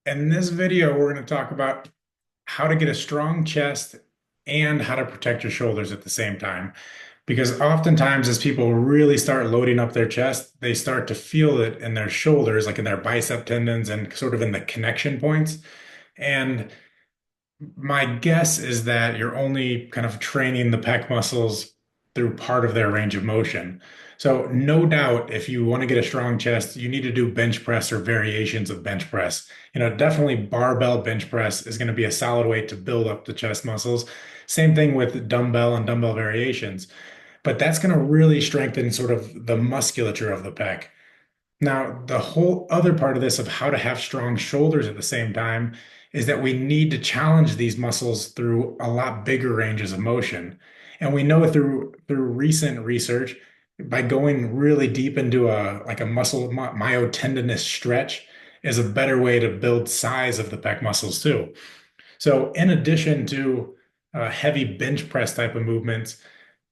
In this video, we're going to talk about how to get a strong chest and how to protect your shoulders at the same time. Because oftentimes, as people really start loading up their chest, they start to feel it in their shoulders, like in their bicep tendons and sort of in the connection points. And my guess is that you're only kind of training the pec muscles through part of their range of motion. So, no doubt, if you want to get a strong chest, you need to do bench press or variations of bench press. Definitely barbell bench press is going to be a solid way to build up the chest muscles. Same thing with dumbbell and dumbbell variations, but that's going to really strengthen sort of the musculature of the pec. Now, the whole other part of this of how to have strong shoulders at the same time is that we need to challenge these muscles through a lot bigger ranges of motion. And we know through recent research, by going really deep into a muscle myotendinous stretch is a better way to build size of the pec muscles too. So in addition to heavy bench press type of movements,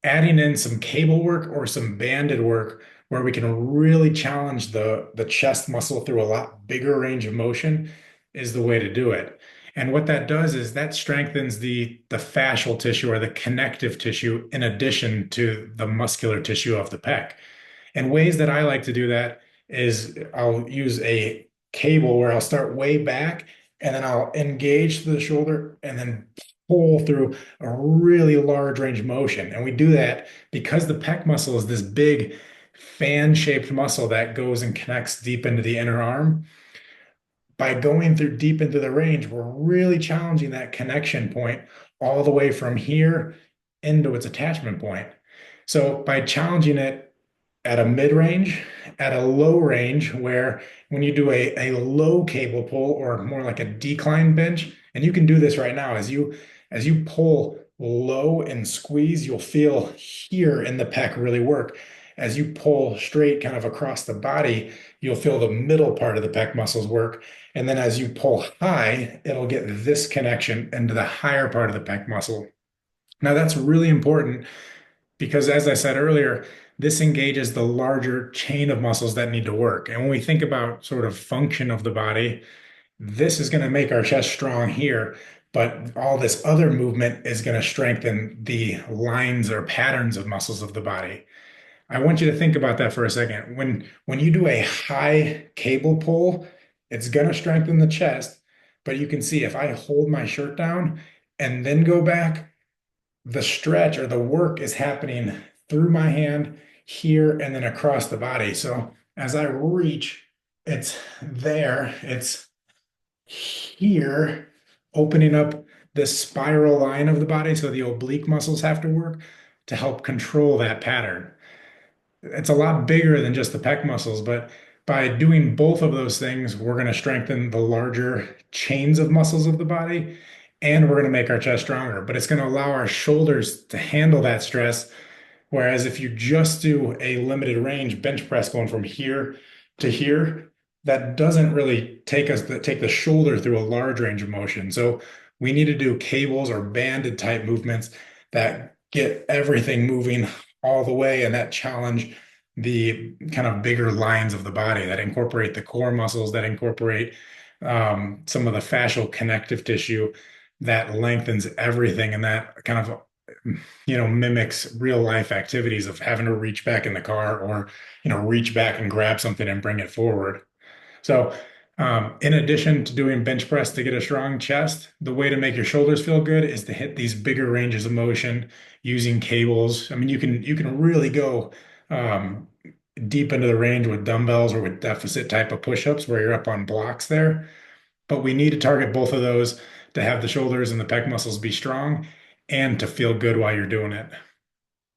adding in some cable work or some banded work where we can really challenge the chest muscle through a lot bigger range of motion is the way to do it. And what that does is that strengthens the fascial tissue or the connective tissue in addition to the muscular tissue of the pec. And ways that I like to do that is I'll use a cable where I'll start way back and then I'll engage the shoulder and then pull through a really large range of motion. And we do that because the pec muscle is this big fan-shaped muscle that goes and connects deep into the inner arm. By going through deep into the range, we're really challenging that connection point all the way from here into its attachment point. So by challenging it at a mid-range, at a low range, where when you do a low cable pull or more like a decline bench, and you can do this right now as you pull low and squeeze, you'll feel here in the pec really work. As you pull straight kind of across the body, you'll feel the middle part of the pec muscles work. And then as you pull high, it'll get this connection into the higher part of the pec muscle. Now that's really important because as I said earlier, this engages the larger chain of muscles that need to work. And when we think about sort of function of the body, this is going to make our chest strong here, but all this other movement is going to strengthen the lines or patterns of muscles of the body. I want you to think about that for a second. When you do a high cable pull, it's going to strengthen the chest, but you can see if I hold my shirt down and then go back, the stretch or the work is happening through my hand here and then across the body. So as I reach, it's there, it's here, opening up this spiral line of the body. So the oblique muscles have to work to help control that pattern. It's a lot bigger than just the pec muscles, but by doing both of those things, we're going to strengthen the larger chains of muscles of the body and we're going to make our chest stronger. But it's going to allow our shoulders to handle that stress. Whereas if you just do a limited range bench press going from here to here, that doesn't really take the shoulder through a large range of motion. So we need to do cables or banded type movements that get everything moving all the way and that challenge the kind of bigger lines of the body that incorporate the core muscles, that incorporate some of the fascial connective tissue that lengthens everything and that kind of mimics real life activities of having to reach back in the car or reach back and grab something and bring it forward. So in addition to doing bench press to get a strong chest, the way to make your shoulders feel good is to hit these bigger ranges of motion using cables. I mean, you can really go um, deep into the range with dumbbells or with deficit type of push-ups where you're up on blocks there. But we need to target both of those to have the shoulders and the pec muscles be strong and to feel good while you're doing it.